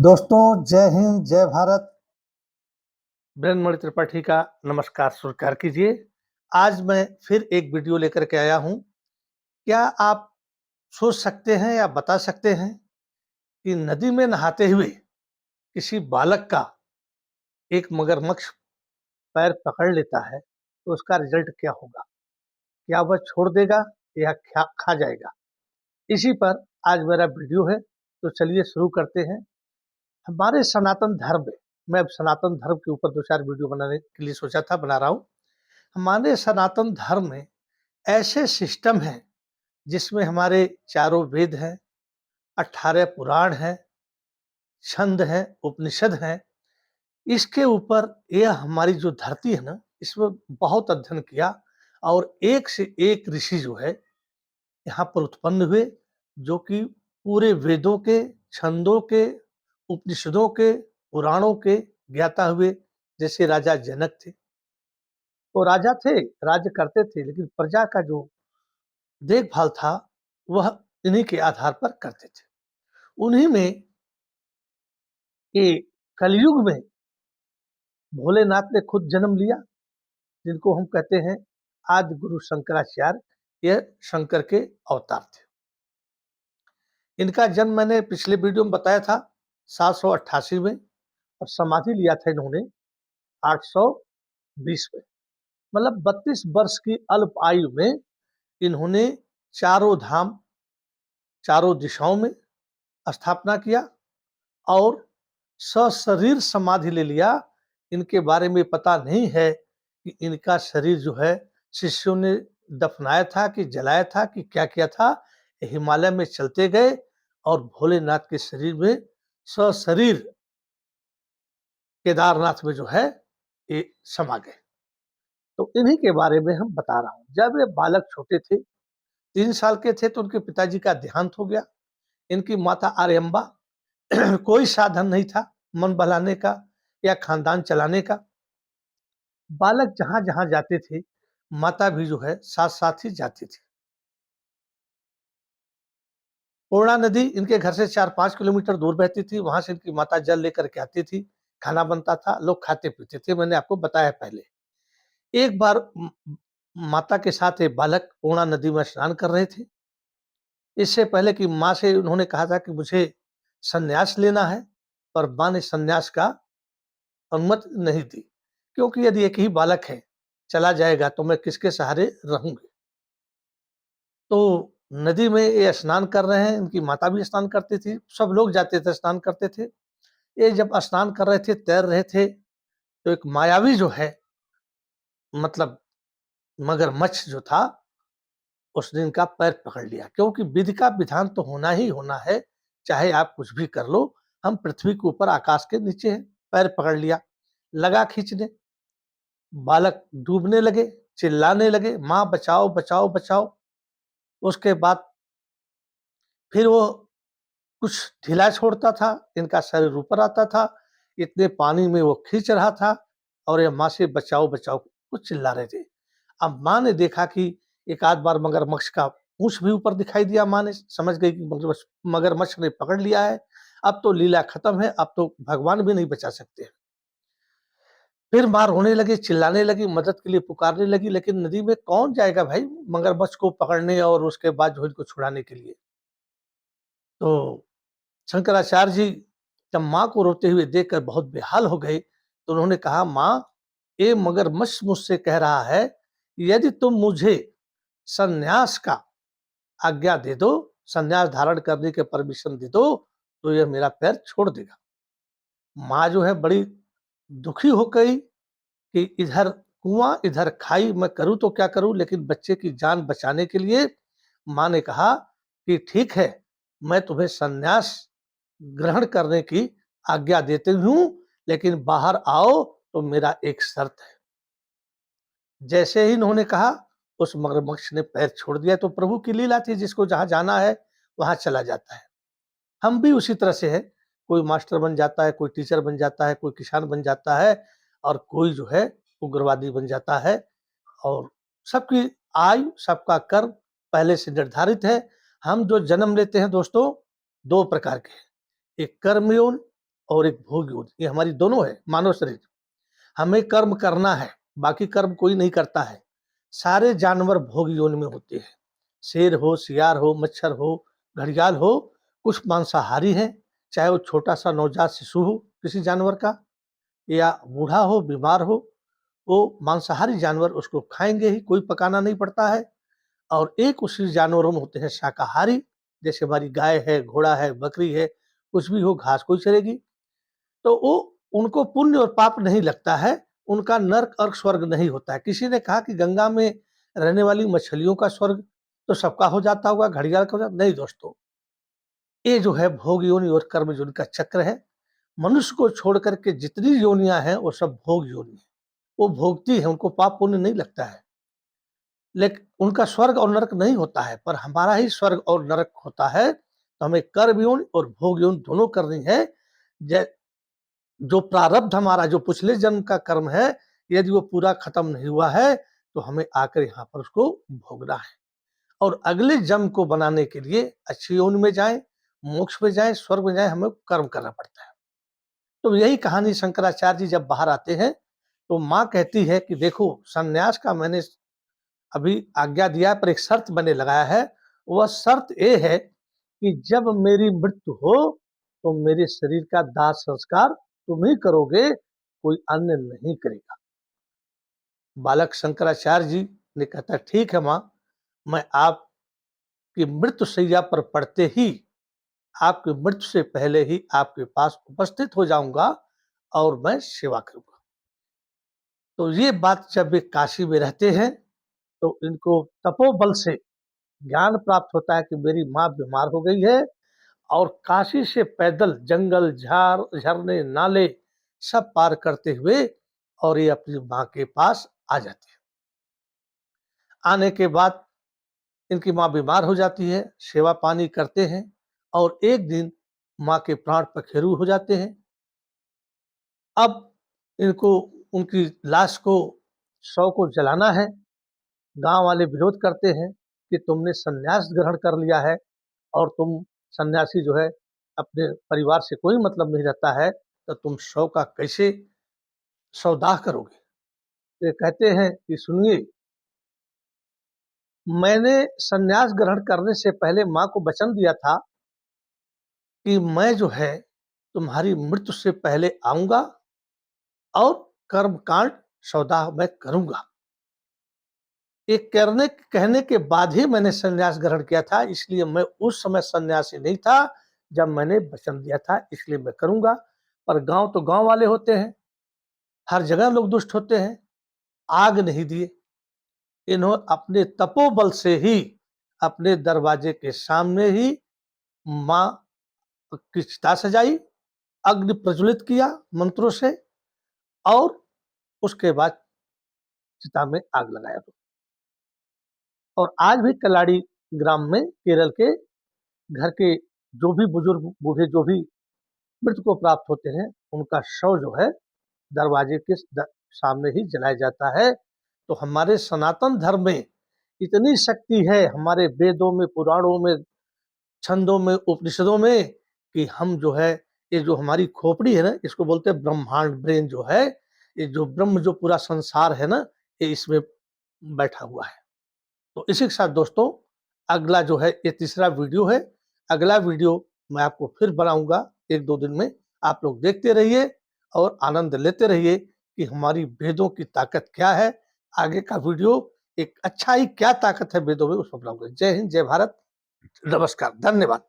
दोस्तों जय हिंद जय भारत। ब्रह्ममणि त्रिपाठी का नमस्कार स्वीकार कीजिए। आज मैं फिर एक वीडियो लेकर के आया हूं। क्या आप सोच सकते हैं या बता सकते हैं कि नदी में नहाते हुए किसी बालक का एक मगरमच्छ पैर पकड़ लेता है तो उसका रिजल्ट क्या होगा? क्या वह छोड़ देगा या खा जाएगा? इसी पर आज मेरा वीडियो है, तो चलिए शुरू करते हैं। हमारे सनातन धर्म में, मैं अब सनातन धर्म के ऊपर 2-4 वीडियो बनाने के लिए सोचा था, बना रहा हूं। हमारे सनातन धर्म में ऐसे सिस्टम हैं जिसमें हमारे चारों वेद हैं, 18 पुराण हैं, छंद हैं, उपनिषद हैं। इसके ऊपर यह हमारी जो धरती है ना, इसमें बहुत अध्ययन किया और एक से एक ऋषि जो है यहाँ पर उत्पन्न हुए, जो कि पूरे वेदों के, छंदों के, उपनिषदों के, पुराणों के ज्ञाता हुए। जैसे राजा जनक थे, वो राजा थे, राज्य करते थे, लेकिन प्रजा का जो देखभाल था वह इन्हीं के आधार पर करते थे। उन्हीं में ये कलयुग में भोलेनाथ ने खुद जन्म लिया, जिनको हम कहते हैं आदि गुरु शंकराचार्य। यह शंकर के अवतार थे। इनका जन्म मैंने पिछले वीडियो में बताया था 788 में, और समाधि लिया था इन्होंने 820 में। मतलब 32 वर्ष की अल्प आयु में इन्होंने चारों धाम, चारों दिशाओं में स्थापना किया और सशरीर समाधि ले लिया। इनके बारे में पता नहीं है कि इनका शरीर जो है शिष्यों ने दफनाया था कि जलाया था कि क्या किया था। हिमालय में चलते गए और भोलेनाथ के शरीर में सशरीर केदारनाथ में जो है ये समा गए। तो इन्हीं के बारे में हम बता रहा हूँ। जब ये बालक छोटे थे, 3 साल के थे, तो उनके पिताजी का देहांत हो गया। इनकी माता आर्यम्बा कोई साधन नहीं था मन बहलाने का या खानदान चलाने का। बालक जहां जहां जाते थे, माता भी जो है साथ साथ ही जाती थी। पूर्णा नदी इनके घर से 4-5 किलोमीटर दूर बहती थी। वहां से इनकी माता जल लेकर के आती थी, खाना बनता था, लोग खाते पीते थे। मैंने आपको बताया पहले। एक बार माता के साथ एक बालक पूर्णा नदी में स्नान कर रहे थे। इससे पहले कि माँ से उन्होंने कहा था कि मुझे संन्यास लेना है, पर माँ ने संन्यास का अनुमति नहीं दी, क्योंकि यदि एक ही बालक है, चला जाएगा तो मैं किसके सहारे रहूंगी। तो नदी में ये स्नान कर रहे हैं, इनकी माता भी स्नान करती थी, सब लोग जाते थे, स्नान करते थे। ये जब स्नान कर रहे थे, तैर रहे थे, तो एक मायावी जो है, मतलब मगरमच्छ जो था, उसने इनका पैर पकड़ लिया। क्योंकि विधि का विधान तो होना ही होना है, चाहे आप कुछ भी कर लो। हम पृथ्वी के ऊपर आकाश के नीचे हैं। पैर पकड़ लिया, लगा खींचने। बालक डूबने लगे, चिल्लाने लगे, माँ बचाओ बचाओ बचाओ। उसके बाद फिर वो कुछ ढिला छोड़ता था, इनका शरीर ऊपर आता था, इतने पानी में वो खींच रहा था और ये माँ से बचाओ बचाओ कुछ चिल्ला रहे थे। अब माँ ने देखा कि एक आध बार मगरमच्छ का पूंछ भी ऊपर दिखाई दिया। माँ ने समझ गई कि मगरमच्छ मगरमच्छ ने पकड़ लिया है, अब तो लीला खत्म है, अब तो भगवान भी नहीं बचा सकते। फिर माँ रोने लगी, चिल्लाने लगी, मदद के लिए पुकारने लगी, लेकिन नदी में कौन जाएगा भाई मगरमच्छ को पकड़ने और उसके बाद जो इनको छुड़ाने के लिए। तो शंकराचार्य जी जब माँ को रोते हुए देखकर बहुत बेहाल हो गए, तो उन्होंने कहा, माँ, ये मगरमच्छ मुझसे कह रहा है, यदि तुम मुझे संन्यास का आज्ञा दे दो, संन्यास धारण करने के परमिशन दे दो, तो यह मेरा पैर छोड़ देगा। माँ जो है बड़ी दुखी हो गई कि इधर कुआं इधर खाई, मैं करूं तो क्या करूं। लेकिन बच्चे की जान बचाने के लिए माँ ने कहा कि ठीक है, मैं तुम्हें संन्यास ग्रहण करने की आज्ञा देती हूं, लेकिन बाहर आओ तो मेरा एक शर्त है। जैसे ही इन्होंने कहा, उस मगरमच्छ ने पैर छोड़ दिया। तो प्रभु की लीला थी, जिसको जहां जाना है वहां चला जाता है। हम भी उसी तरह से है, कोई मास्टर बन जाता है, कोई टीचर बन जाता है, कोई किसान बन जाता है, और कोई जो है उग्रवादी बन जाता है। और सबकी आयु, सबका कर्म पहले से निर्धारित है। हम जो जन्म लेते हैं दोस्तों, 2 प्रकार के हैं, एक कर्म योनि और एक भोग योनि, ये हमारी दोनों है मानव शरीर। हमें कर्म करना है, बाकी कर्म कोई नहीं करता है। सारे जानवर भोग योनि में होते हैं। शेर हो, सियार हो, मच्छर हो, घड़ियाल हो, कुछ मांसाहारी हैं, चाहे वो छोटा सा नवजात शिशु हो किसी जानवर का, या बूढ़ा हो, बीमार हो, वो मांसाहारी जानवर उसको खाएंगे ही, कोई पकाना नहीं पड़ता है। और एक उसी जानवरों में होते हैं शाकाहारी, जैसे हमारी गाय है, घोड़ा है, बकरी है, कुछ भी हो, घास कोई चलेगी, तो वो उनको पुण्य और पाप नहीं लगता है, उनका नर्क और स्वर्ग नहीं होता है। किसी ने कहा कि गंगा में रहने वाली मछलियों का स्वर्ग तो सबका हो जाता होगा, घड़ियाल का हो जाता, नहीं दोस्तों, ये जो है भोग योनि और कर्म योनि का चक्र है। मनुष्य को छोड़ करके जितनी योनियां हैं वो सब भोग योनि है, वो भोगती है, उनको पाप पुण्य नहीं लगता है, लेकिन उनका स्वर्ग और नरक नहीं होता है। पर हमारा ही स्वर्ग और नरक होता है, तो हमें कर्म योनि और भोग योनि दोनों करनी है। जो प्रारब्ध हमारा, जो पिछले जन्म का कर्म है, यदि वो पूरा खत्म नहीं हुआ है तो हमें आकर यहाँ पर उसको भोगना है, और अगले जन्म को बनाने के लिए अच्छी योनि में जाए, मोक्ष में जाए, स्वर्ग में जाए, हमें कर्म करना पड़ता है। तो यही कहानी शंकराचार्य जी जब बाहर आते हैं तो माँ कहती है कि देखो, सन्यास का मैंने अभी आज्ञा दिया, पर एक शर्त मैंने लगाया है। वह शर्त ये है कि जब मेरी मृत्यु हो तो मेरे शरीर का दाह संस्कार तुम ही करोगे, कोई अन्य नहीं करेगा। बालक शंकराचार्य जी ने कहता, ठीक है माँ, मैं आपकी मृत्यु शैया पर पड़ते ही, आपकी मृत्यु से पहले ही आपके पास उपस्थित हो जाऊंगा और मैं सेवा करूंगा। तो ये बात जब वे काशी में रहते हैं तो इनको तपोबल से ज्ञान प्राप्त होता है कि मेरी माँ बीमार हो गई है, और काशी से पैदल जंगल, झाड़, झरने, नाले सब पार करते हुए और ये अपनी माँ के पास आ जाते हैं। आने के बाद इनकी माँ बीमार हो जाती है, सेवा पानी करते हैं, और एक दिन माँ के प्राण पखेरु हो जाते हैं। अब इनको उनकी लाश को, शव को जलाना है। गांव वाले विरोध करते हैं कि तुमने संन्यास ग्रहण कर लिया है, और तुम सन्यासी जो है, अपने परिवार से कोई मतलब नहीं रहता है, तो तुम शव का कैसे शवदाह करोगे। तो ये कहते हैं कि सुनिए, मैंने संन्यास ग्रहण करने से पहले माँ को वचन दिया था कि मैं जो है तुम्हारी मृत्यु से पहले आऊंगा और कर्मकांड शवदाह मैं करूंगा। ये कहने के बाद ही मैंने संन्यास ग्रहण किया था, इसलिए मैं उस समय सन्यासी नहीं था जब मैंने वचन दिया था, इसलिए मैं करूंगा। पर गांव तो गांव वाले होते हैं, हर जगह लोग दुष्ट होते हैं, आग नहीं दिए। इन्होंने अपने तपोबल से ही अपने दरवाजे के सामने ही माँ की चिता सजाई, अग्नि प्रज्वलित किया मंत्रों से, और उसके बाद चिता में आग लगाया। और आज भी कलाड़ी ग्राम में, केरल के घर के जो भी बुजुर्ग बूढ़े जो भी मृत्यु को प्राप्त होते हैं, उनका शव जो है दरवाजे के सामने ही जलाया जाता है। तो हमारे सनातन धर्म में इतनी शक्ति है, हमारे वेदों में, पुराणों में, छंदों में, उपनिषदों में, कि हम जो है, ये जो हमारी खोपड़ी है ना, इसको बोलते हैं ब्रह्मांड, ब्रेन जो है, ये जो ब्रह्म, जो पूरा संसार है ना, ये इसमें बैठा हुआ है। तो इसी के साथ दोस्तों, अगला जो है, ये तीसरा वीडियो है। अगला वीडियो मैं आपको फिर बनाऊंगा 1-2 दिन में। आप लोग देखते रहिए और आनंद लेते रहिए कि हमारी वेदों की ताकत क्या है। आगे का वीडियो एक अच्छाई क्या ताकत है वेदों में, उसको बनाऊंगा। जय हिंद, जय भारत, नमस्कार, धन्यवाद।